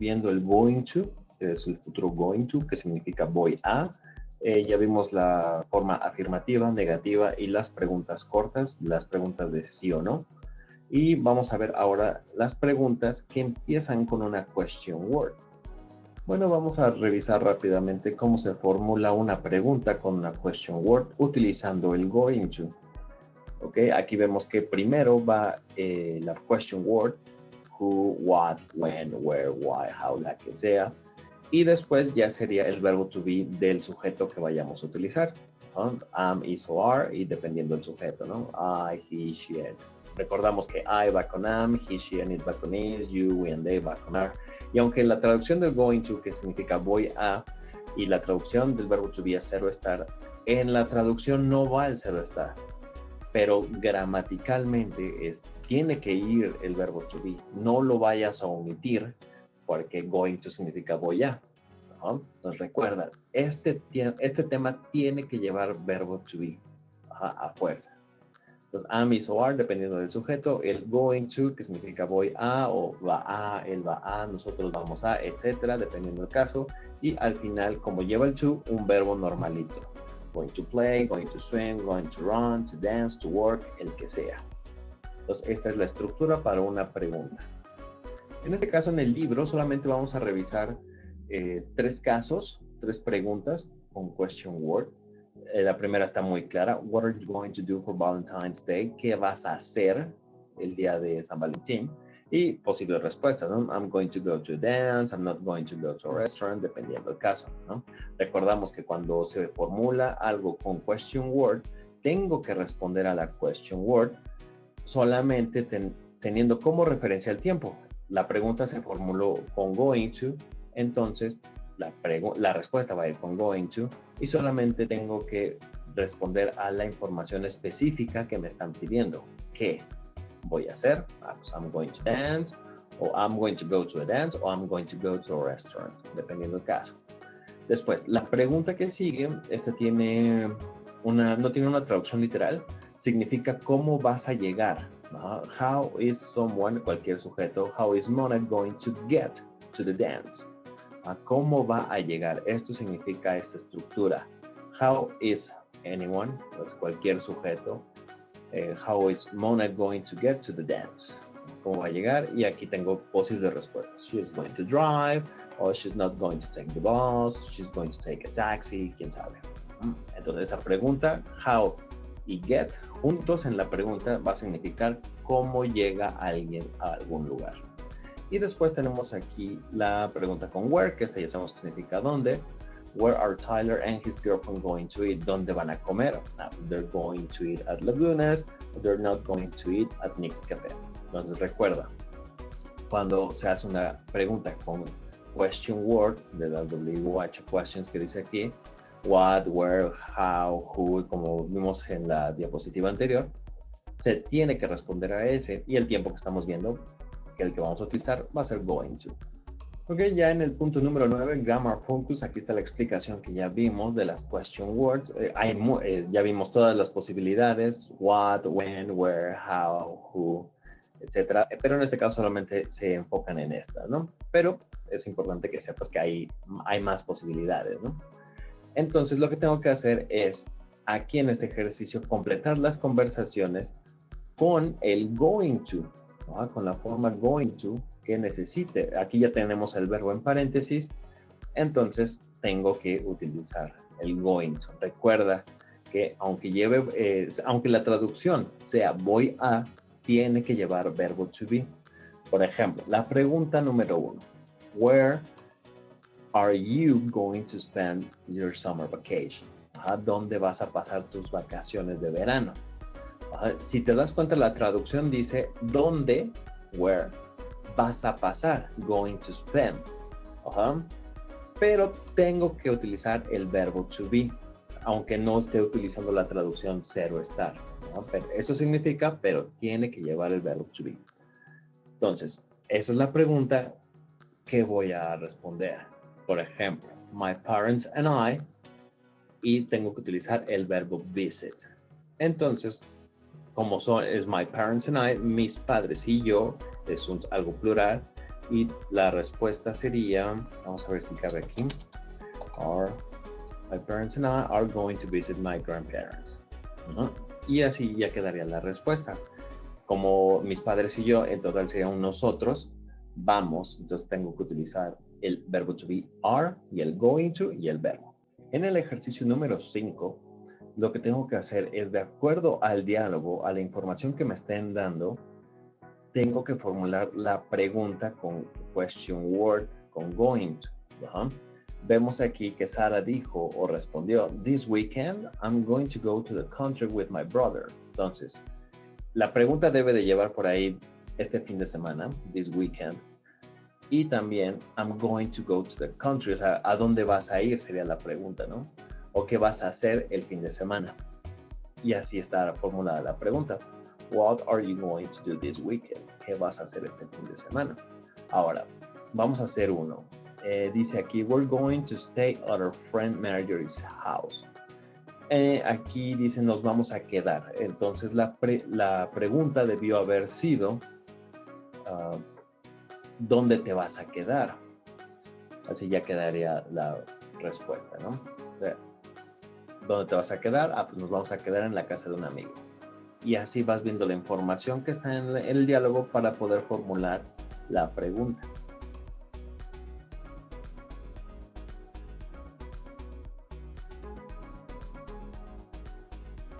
viendo el going to, que es el futuro going to, que significa voy a. Ya vimos la forma afirmativa, negativa y las preguntas cortas, las preguntas de sí o no. Y vamos a ver ahora las preguntas que empiezan con una question word. Bueno, vamos a revisar rápidamente cómo se formula una pregunta con una question word utilizando el going to. Ok, aquí vemos que primero va la question word, who, what, when, where, why, how, la que sea. Y después ya sería el verbo to be del sujeto que vayamos a utilizar, ¿no? Am, is o are, y dependiendo del sujeto, ¿no? I, he, she, it. Recordamos que I va con am, he, she, and it va con is, you, we, and they va con are. Y aunque la traducción del going to, que significa voy a, y la traducción del verbo to be es cero estar, en la traducción no va el cero estar. Pero gramaticalmente tiene que ir el verbo to be. No lo vayas a omitir porque going to significa voy a, ¿no? Entonces recuerda, este tema tiene que llevar verbo to be a fuerzas. Entonces am, is o are, dependiendo del sujeto, el going to, que significa voy a, o va a, él va a, nosotros vamos a, etcétera, dependiendo del caso. Y al final, como lleva el to, un verbo normalito. Going to play, going to swim, going to run, to dance, to work, el que sea. Entonces, esta es la estructura para una pregunta. En este caso, en el libro, solamente vamos a revisar 3 casos, 3 preguntas con question word. La primera está muy clara. What are you going to do for Valentine's Day? ¿Qué vas a hacer el día de San Valentín? Y posibles respuestas, ¿no? I'm going to go to a dance, I'm not going to go to a restaurant, dependiendo del caso, ¿no? Recordamos que cuando se formula algo con question word, tengo que responder a la question word solamente teniendo como referencia el tiempo. La pregunta se formuló con going to, entonces la respuesta va a ir con going to y solamente tengo que responder a la información específica que me están pidiendo. ¿Qué voy a hacer? Pues I'm going to dance, o I'm going to go to a dance, o I'm going to go to a restaurant, dependiendo del caso. Después, la pregunta que sigue, esta no tiene una traducción literal, significa cómo vas a llegar. How is someone, cualquier sujeto, how is Mona going to get to the dance? ¿Cómo va a llegar? Esto significa esta estructura. How is anyone, pues cualquier sujeto. How is Mona going to get to the dance? ¿Cómo va a llegar? Y aquí tengo posibles respuestas. She is going to drive, or she's not going to take the bus, she's going to take a taxi, quién sabe. Entonces esa pregunta, how y get, juntos en la pregunta va a significar cómo llega alguien a algún lugar. Y después tenemos aquí la pregunta con where, que esta ya sabemos que significa dónde. Where are Tyler and his girlfriend going to eat? ¿Dónde van a comer? They're going to eat at Lagunas, they're not going to eat at Nick's Café. Entonces recuerda, cuando se hace una pregunta con question word, de las WH questions que dice aquí, what, where, how, who, como vimos en la diapositiva anterior, se tiene que responder a ese y el tiempo que estamos viendo, que el que vamos a utilizar, va a ser going to. Ok, ya en el punto número 9, Grammar Focus, aquí está la explicación que ya vimos de las question words. Ya vimos todas las posibilidades, what, when, where, how, who, etc. Pero en este caso solamente se enfocan en esta, ¿no? Pero es importante que sepas que hay más posibilidades, ¿no? Entonces lo que tengo que hacer es, aquí en este ejercicio, completar las conversaciones con el going to, ¿no? Con la forma going to que necesite. Aquí ya tenemos el verbo en paréntesis, entonces tengo que utilizar el going to. Recuerda que aunque la traducción sea voy a, tiene que llevar verbo to be. Por ejemplo, la pregunta número 1, where are you going to spend your summer vacation? ¿Dónde vas a pasar tus vacaciones de verano? Si te das cuenta, la traducción dice ¿dónde? Where vas a pasar, going to spend. Pero tengo que utilizar el verbo to be, aunque no esté utilizando la traducción cero estar, ¿no? Pero eso significa, pero tiene que llevar el verbo to be. Entonces, esa es la pregunta que voy a responder. Por ejemplo, my parents and I, y tengo que utilizar el verbo visit. Entonces, como es my parents and I, mis padres y yo, es algo plural, Y la respuesta sería, vamos a ver si cabe aquí, are my parents and I are going to visit my grandparents. Y así ya quedaría la respuesta. Como mis padres y yo, en total sería un nosotros, vamos, entonces tengo que utilizar el verbo to be are y el going to y el verbo. En el ejercicio número 5, lo que tengo que hacer es, de acuerdo al diálogo, a la información que me estén dando, tengo que formular la pregunta con question word, con going to. Vemos aquí que Sara dijo o respondió, this weekend I'm going to go to the country with my brother. Entonces, la pregunta debe de llevar por ahí este fin de semana, this weekend. Y también, I'm going to go to the country. O sea, ¿a dónde vas a ir? Sería la pregunta, ¿no? O ¿qué vas a hacer el fin de semana? Y así está formulada la pregunta. What are you going to do this weekend? ¿Qué vas a hacer este fin de semana? Ahora, vamos a hacer uno. Dice aquí, we're going to stay at our friend Marjorie's house. Aquí dice, nos vamos a quedar. Entonces, la pregunta debió haber sido, ¿dónde te vas a quedar? Así ya quedaría la respuesta, ¿no? O sea, ¿dónde te vas a quedar? Pues nos vamos a quedar en la casa de un amigo. Y así vas viendo la información que está en el diálogo para poder formular la pregunta.